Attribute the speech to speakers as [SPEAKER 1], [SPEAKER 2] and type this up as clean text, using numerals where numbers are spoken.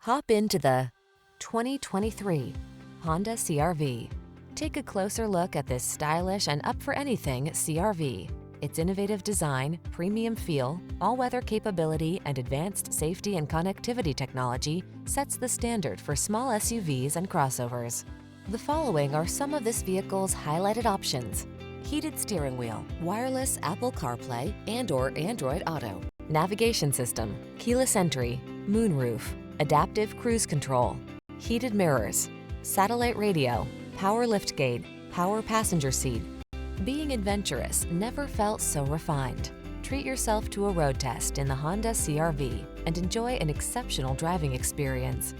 [SPEAKER 1] Hop into the 2023 Honda CR-V. Take a closer look at this stylish and up-for-anything CR-V. Its innovative design, premium feel, all-weather capability, and advanced safety and connectivity technology sets the standard for small SUVs and crossovers. The following are some of this vehicle's highlighted options: heated steering wheel, wireless Apple CarPlay and/or Android Auto, navigation system, keyless entry, moonroof, adaptive cruise control, heated mirrors, satellite radio, power liftgate, power passenger seat. Being adventurous never felt so refined. Treat yourself to a road test in the Honda CR-V and enjoy an exceptional driving experience.